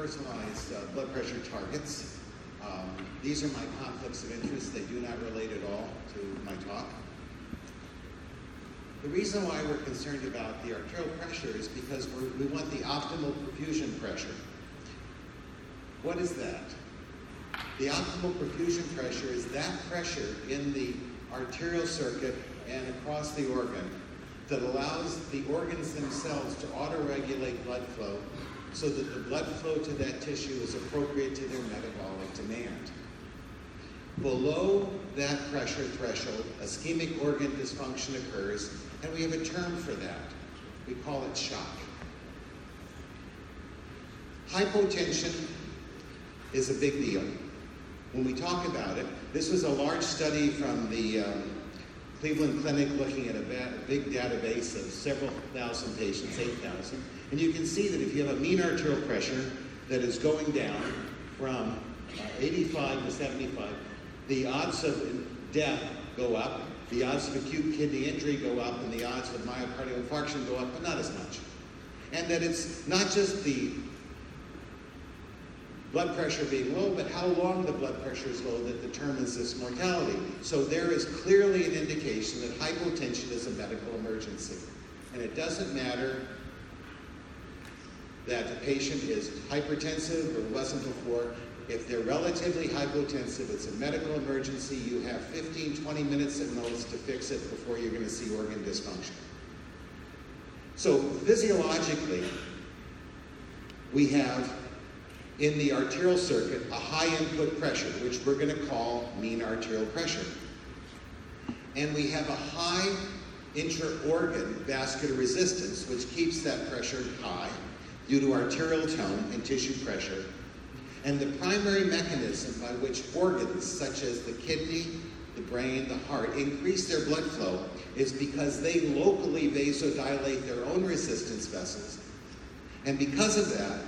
personalized blood pressure targets. These are my conflicts of interest. They do not relate at all to my talk. The reason why we're concerned about the arterial pressure is because we want the optimal perfusion pressure. What is that? The optimal perfusion pressure is that pressure in the arterial circuit and across the organ that allows the organs themselves to auto-regulate blood flow so that the blood flow to that tissue is appropriate to their metabolic demand. Below that pressure threshold, ischemic organ dysfunction occurs, and we have a term for that. We call it shock. Hypotension is a big deal. When we talk about it, this was a large study from the Cleveland Clinic looking at a big database of several thousand patients, 8,000. And you can see that if you have a mean arterial pressure that is going down from 85 to 75, the odds of death go up, the odds of acute kidney injury go up, and the odds of myocardial infarction go up, but not as much. And that it's not just the blood pressure being low, but how long the blood pressure is low that determines this mortality. So there is clearly an indication that hypotension is a medical emergency. And it doesn't matter that the patient is hypertensive or wasn't before. If they're relatively hypotensive, it's a medical emergency. You have 15, 20 minutes at most to fix it before you're going to see organ dysfunction. So physiologically, we have in the arterial circuit a high input pressure, which we're going to call mean arterial pressure. And we have a high intra-organ vascular resistance, which keeps that pressure high due to arterial tone and tissue pressure. And the primary mechanism by which organs, such as the kidney, the brain, the heart, increase their blood flow is because they locally vasodilate their own resistance vessels. And because of that,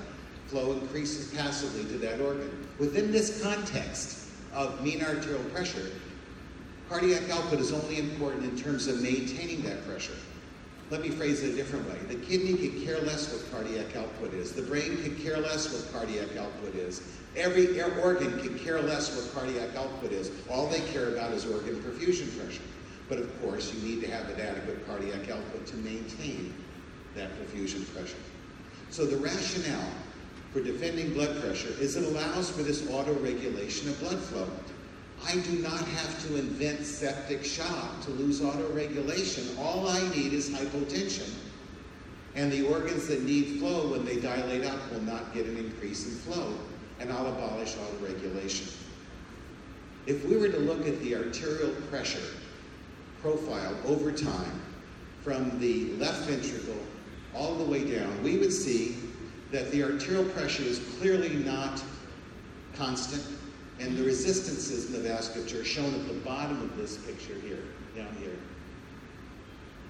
flow increases passively to that organ. Within this context of mean arterial pressure, cardiac output is only important in terms of maintaining that pressure. Let me phrase it a different way. The kidney could care less what cardiac output is. The brain could care less what cardiac output is. Every organ could care less what cardiac output is. All they care about is organ perfusion pressure. But of course, you need to have an adequate cardiac output to maintain that perfusion pressure. So the rationale for defending blood pressure is it allows for this auto-regulation of blood flow. I do not have to invent septic shock to lose auto-regulation. All I need is hypotension. And the organs that need flow when they dilate up will not get an increase in flow, and I'll abolish auto-regulation. If we were to look at the arterial pressure profile over time, from the left ventricle all the way down, we would see that the arterial pressure is clearly not constant, and the resistances in the vasculature shown at the bottom of this picture here, down here,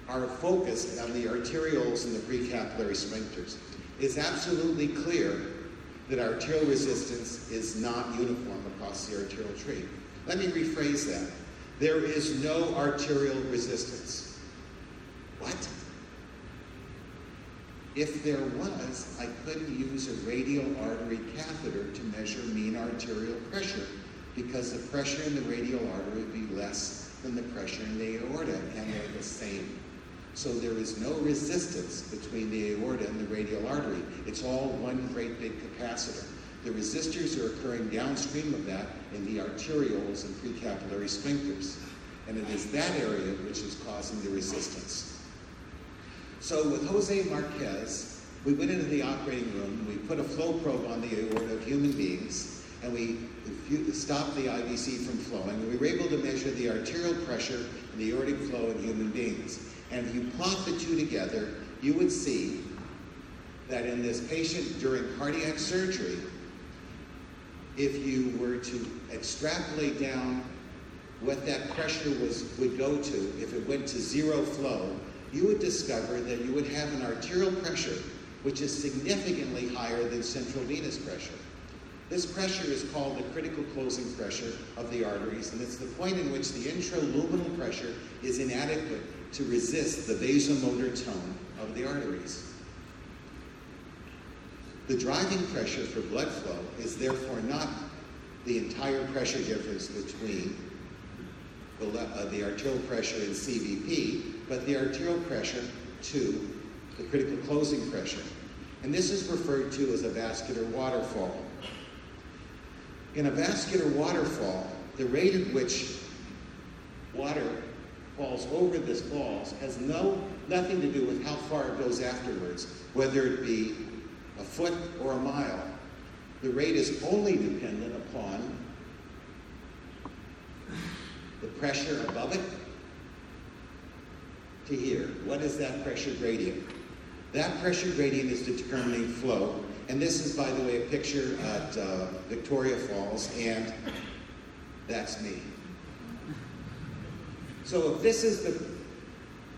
are focused on the arterioles and the precapillary sphincters. It's absolutely clear that arterial resistance is not uniform across the arterial tree. Let me rephrase that. There is no arterial resistance. What? If there was, I couldn't use a radial artery catheter to measure mean arterial pressure because the pressure in the radial artery would be less than the pressure in the aorta, and they're the same. So there is no resistance between the aorta and the radial artery. It's all one great big capacitor. The resistors are occurring downstream of that in the arterioles and precapillary sphincters. And it is that area which is causing the resistance. So with Jose Marquez, we went into the operating room, we put a flow probe on the aorta of human beings, and we stopped the IVC from flowing, and we were able to measure the arterial pressure and the aortic flow in human beings. And if you plot the two together, you would see that in this patient during cardiac surgery, if you were to extrapolate down what that pressure would go to, if it went to zero flow, you would discover that you would have an arterial pressure which is significantly higher than central venous pressure. This pressure is called the critical closing pressure of the arteries, and it's the point in which the intraluminal pressure is inadequate to resist the vasomotor tone of the arteries. The driving pressure for blood flow is therefore not the entire pressure difference between the arterial pressure and CVP, but the arterial pressure to the critical closing pressure. And this is referred to as a vascular waterfall. In a vascular waterfall, the rate at which water falls over this falls has nothing to do with how far it goes afterwards, whether it be a foot or a mile. The rate is only dependent upon the pressure above it to here. What is that pressure gradient? That pressure gradient is determining flow. And this is, by the way, a picture at Victoria Falls, and that's me. So if this is the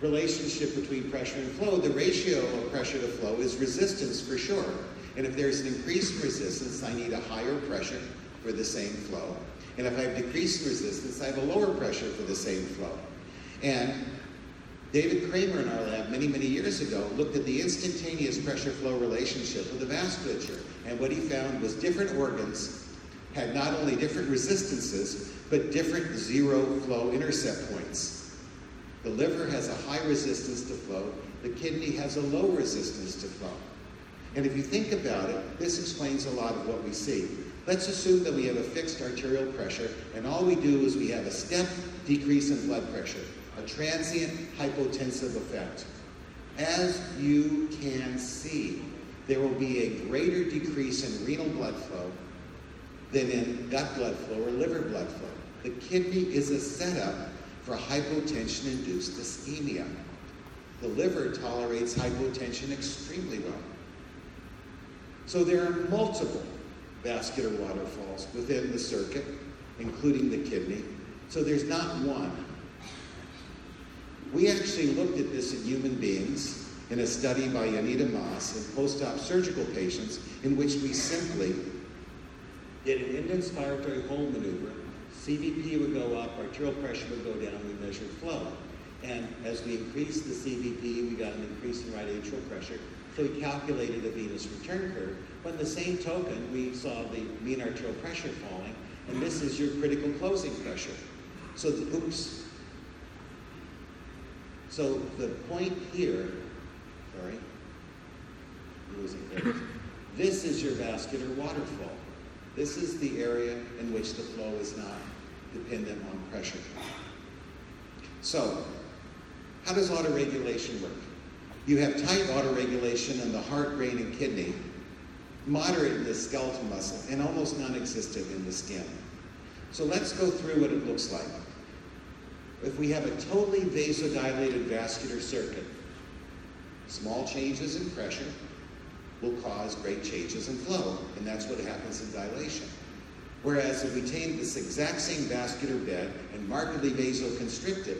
relationship between pressure and flow, the ratio of pressure to flow is resistance for sure. And if there's an increased resistance, I need a higher pressure for the same flow. And if I have decreased resistance, I have a lower pressure for the same flow. And David Kramer in our lab many, many years ago looked at the instantaneous pressure-flow relationship with the vasculature. And what he found was different organs had not only different resistances, but different zero flow intercept points. The liver has a high resistance to flow. The kidney has a low resistance to flow. And if you think about it, this explains a lot of what we see. Let's assume that we have a fixed arterial pressure, and all we do is we have a step decrease in blood pressure, a transient hypotensive effect. As you can see, there will be a greater decrease in renal blood flow than in gut blood flow or liver blood flow. The kidney is a setup for hypotension-induced ischemia. The liver tolerates hypotension extremely well. So there are multiple vascular waterfalls within the circuit, including the kidney. So there's not one. We actually looked at this in human beings in a study by Anita Moss in post-op surgical patients, in which we simply did an end-inspiratory hold maneuver. CVP would go up, arterial pressure would go down, we measured flow. And as we increased the CVP, we got an increase in right atrial pressure. So we calculated a venous return curve. But in the same token, we saw the mean arterial pressure falling, and this is your critical closing pressure. So So the point here, this is your vascular waterfall. This is the area in which the flow is not dependent on pressure. So, how does autoregulation work? You have tight autoregulation in the heart, brain, and kidney, moderate in the skeletal muscle, and almost non-existent in the skin. So let's go through what it looks like. If we have a totally vasodilated vascular circuit, small changes in pressure will cause great changes in flow, and that's what happens in dilation. Whereas if we take this exact same vascular bed and markedly vasoconstrict it,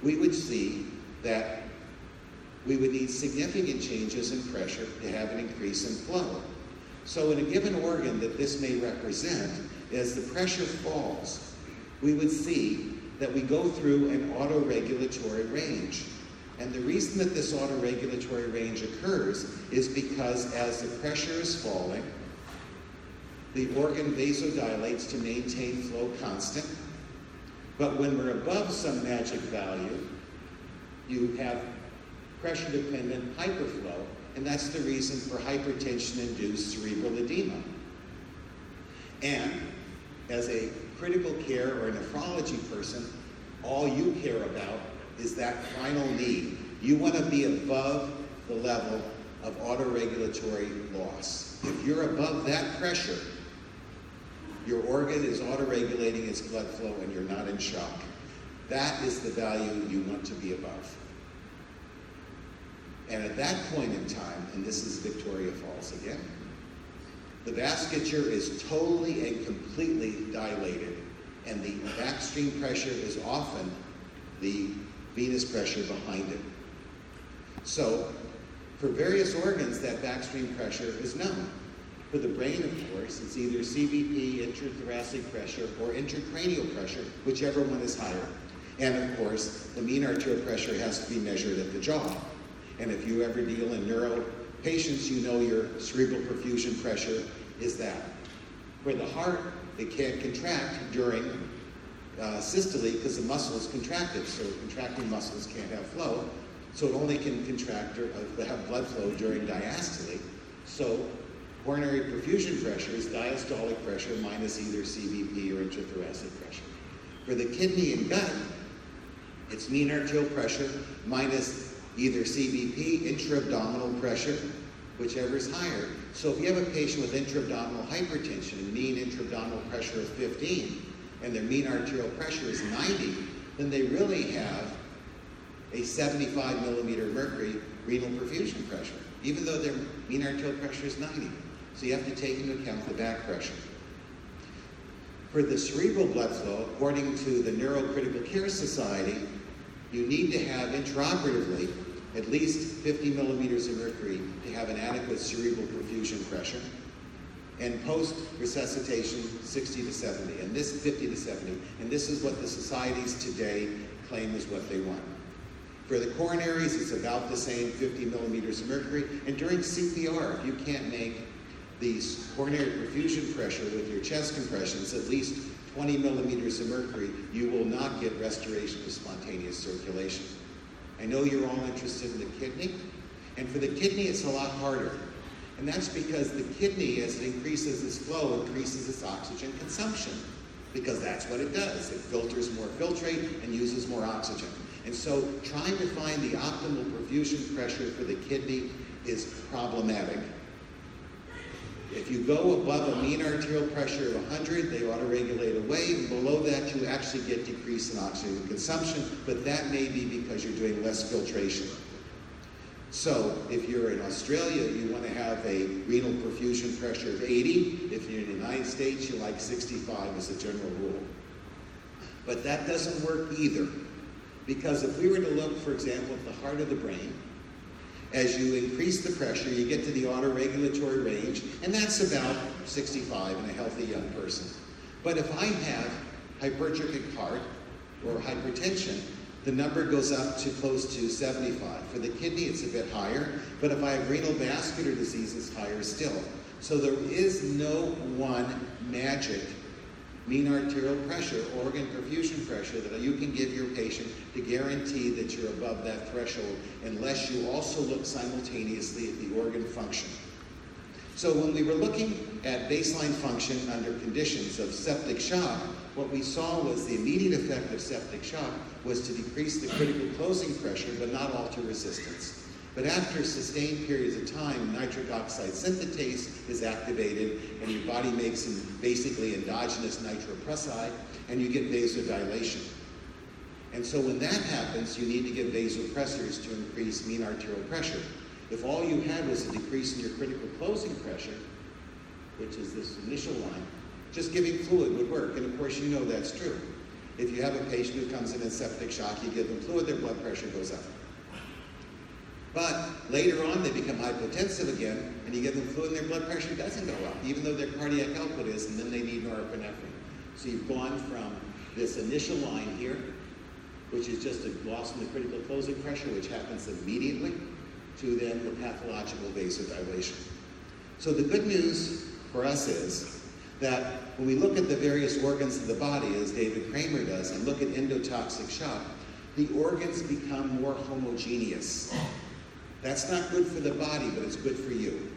we would see that we would need significant changes in pressure to have an increase in flow. So in a given organ that this may represent, as the pressure falls, we would see that we go through an autoregulatory range. And the reason that this autoregulatory range occurs is because as the pressure is falling, the organ vasodilates to maintain flow constant. But when we're above some magic value, you have pressure-dependent hyperflow, and that's the reason for hypertension-induced cerebral edema. And as a critical care or a nephrology person, all you care about is that final need. You want to be above the level of autoregulatory loss. If you're above that pressure, your organ is autoregulating its blood flow and you're not in shock. That is the value you want to be above. And at that point in time, and this is Victoria Falls again, the vasculature is totally and completely dilated, and the backstream pressure is often the venous pressure behind it. So, for various organs, that backstream pressure is known. For the brain, of course, it's either CVP, intrathoracic pressure, or intracranial pressure, whichever one is higher. And of course, the mean arterial pressure has to be measured at the jaw. And if you ever deal in patients, you know your cerebral perfusion pressure is that. For the heart, it can't contract during systole because the muscle is contracted, so contracting muscles can't have flow, so it only can contract or have blood flow during diastole. So coronary perfusion pressure is diastolic pressure minus either CVP or intrathoracic pressure. For the kidney and gut, it's mean arterial pressure minus either CVP, intra-abdominal pressure, whichever is higher. So if you have a patient with intra-abdominal hypertension and mean intra-abdominal pressure of 15, and their mean arterial pressure is 90, then they really have a 75 millimeter mercury renal perfusion pressure, even though their mean arterial pressure is 90. So you have to take into account the back pressure. For the cerebral blood flow, according to the Neurocritical Care Society, you need to have intraoperatively at least 50 millimeters of mercury to have an adequate cerebral perfusion pressure, and post-resuscitation 60 to 70, and this 50 to 70, and this is what the societies today claim is what they want. For the coronaries, it's about the same, 50 millimeters of mercury, and during CPR, if you can't make the coronary perfusion pressure with your chest compressions at least 20 millimeters of mercury, you will not get restoration of spontaneous circulation. I know you're all interested in the kidney, and for the kidney it's a lot harder. And that's because the kidney, as it increases its flow, increases its oxygen consumption, because that's what it does. It filters more filtrate and uses more oxygen. And so trying to find the optimal perfusion pressure for the kidney is problematic. If you go above a mean arterial pressure of 100, they auto-regulate away, and below that you actually get decrease in oxygen consumption, but that may be because you're doing less filtration. So if you're in Australia, you want to have a renal perfusion pressure of 80. If you're in the United States, you like 65 as a general rule. But that doesn't work either, because if we were to look, for example, at the heart of the brain, as you increase the pressure, you get to the autoregulatory range, and that's about 65 in a healthy young person. But if I have hypertrophic heart or hypertension, the number goes up to close to 75. For the kidney, it's a bit higher, but if I have renal vascular disease, it's higher still. So there is no one magic mean arterial pressure, organ perfusion pressure that you can give your patient to guarantee that you're above that threshold, unless you also look simultaneously at the organ function. So when we were looking at baseline function under conditions of septic shock, what we saw was the immediate effect of septic shock was to decrease the critical closing pressure but not alter resistance. But after sustained periods of time, nitric oxide synthetase is activated and your body makes basically endogenous nitroprusside and you get vasodilation. And so when that happens, you need to give vasopressors to increase mean arterial pressure. If all you had was a decrease in your critical closing pressure, which is this initial line, just giving fluid would work, and of course you know that's true. If you have a patient who comes in septic shock, you give them fluid, their blood pressure goes up. But later on they become hypotensive again, and you give them fluid and their blood pressure doesn't go up, even though their cardiac output is, and then they need norepinephrine. So you've gone from this initial line here, which is just a loss in the critical closing pressure, which happens immediately, to then the pathological vasodilation. So the good news for us is that when we look at the various organs of the body, as David Kramer does, and look at endotoxic shock, the organs become more homogeneous. That's not good for the body, but it's good for you,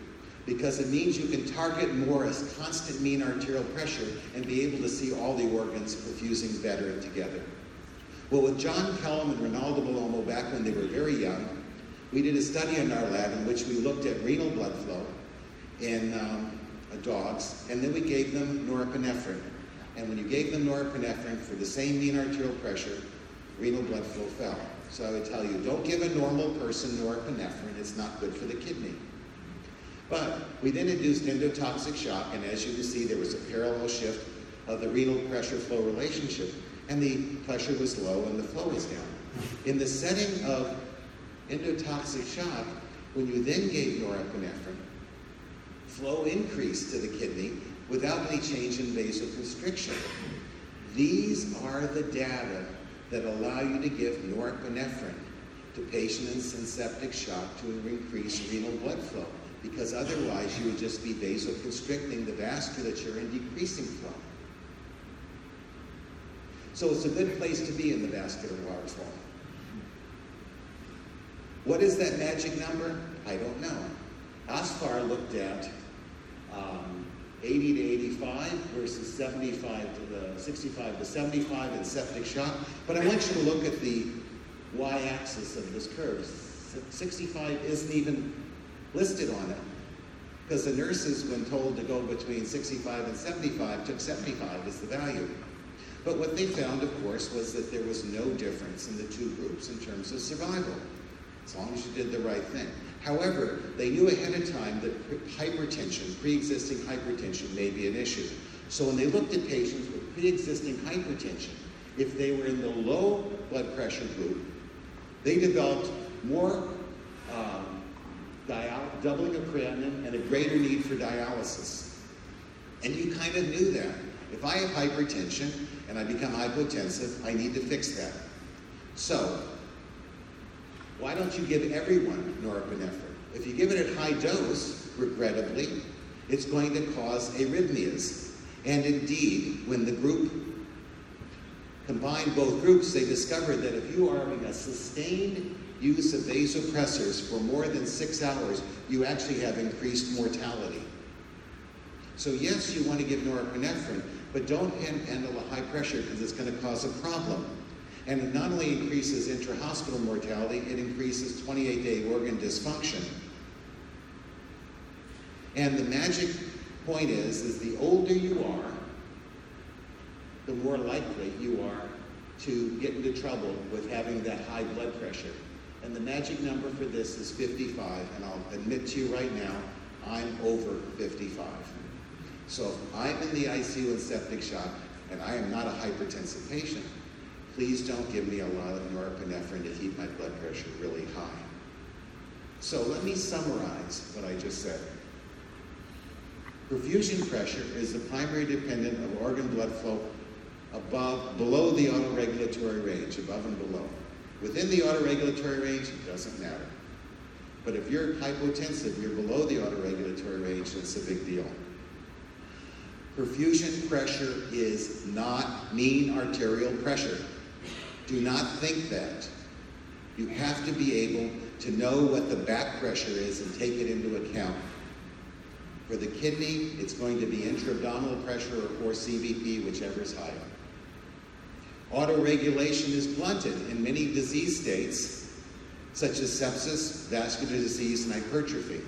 because it means you can target more as constant mean arterial pressure and be able to see all the organs perfusing better and together. Well, with John Kellum and Ronaldo Malomo back when they were very young, we did a study in our lab in which we looked at renal blood flow in dogs, and then we gave them norepinephrine. And when you gave them norepinephrine for the same mean arterial pressure, renal blood flow fell. So I would tell you, don't give a normal person norepinephrine, it's not good for the kidney. But we then induced endotoxic shock, and as you can see, there was a parallel shift of the renal pressure-flow relationship, and the pressure was low and the flow was down. In the setting of endotoxic shock, when you then gave norepinephrine, flow increased to the kidney without any change in vasoconstriction. These are the data that allow you to give norepinephrine to patients in septic shock to increase renal blood flow, because otherwise you would just be vasoconstricting the vasculature and decreasing flow. So it's a good place to be in the vascular waterfall. What is that magic number? I don't know. Asfar looked at 80 to 85 versus 65 to 75 in septic shock. But I want you to look at the y-axis of this curve. 65 isn't even listed on it, because the nurses, when told to go between 65 and 75, took 75 as the value. But what they found, of course, was that there was no difference in the two groups in terms of survival, as long as you did the right thing. However, they knew ahead of time that hypertension, pre-existing hypertension, may be an issue. So when they looked at patients with pre-existing hypertension, if they were in the low blood pressure group, they developed more doubling of creatinine and a greater need for dialysis. And you kind of knew that. If I have hypertension and I become hypotensive, I need to fix that. So, why don't you give everyone norepinephrine? If you give it at high dose, regrettably, it's going to cause arrhythmias. And indeed, when the group combined both groups, they discovered that if you are having a sustained use of vasopressors for more than 6 hours, you actually have increased mortality. So yes, you want to give norepinephrine, but don't handle a high pressure, because it's going to cause a problem. And it not only increases intra-hospital mortality, it increases 28-day organ dysfunction. And the magic point is the older you are, the more likely you are to get into trouble with having that high blood pressure. And the magic number for this is 55, and I'll admit to you right now, I'm over 55. So if I'm in the ICU in septic shock, and I am not a hypertensive patient, please don't give me a lot of norepinephrine to keep my blood pressure really high. So let me summarize what I just said. Perfusion pressure is the primary dependent of organ blood flow below the autoregulatory range, above and below. Within the autoregulatory range, it doesn't matter. But if you're hypotensive, you're below the autoregulatory range, and it's a big deal. Perfusion pressure is not mean arterial pressure. Do not think that. You have to be able to know what the back pressure is and take it into account. For the kidney, it's going to be intra-abdominal pressure or CVP, whichever is higher. Autoregulation is blunted in many disease states, such as sepsis, vascular disease, and hypertrophy.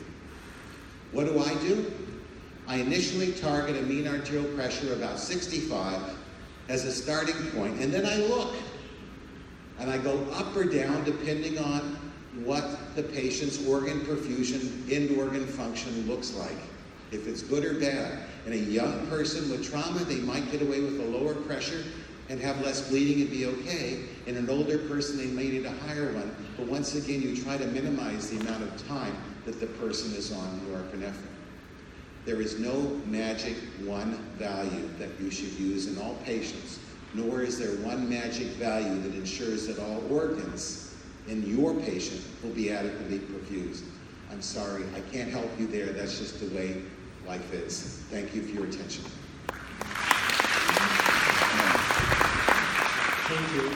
What do? I initially target a mean arterial pressure about 65 as a starting point, and then I look, and I go up or down depending on what the patient's organ perfusion, end organ function looks like, if it's good or bad. In a young person with trauma, they might get away with a lower pressure and have less bleeding and be okay. In an older person, they may need a higher one. But once again, you try to minimize the amount of time that the person is on norepinephrine. There is no magic one value that you should use in all patients, nor is there one magic value that ensures that all organs in your patient will be adequately perfused. I'm sorry, I can't help you there. That's just the way life is. Thank you for your attention. Thank you.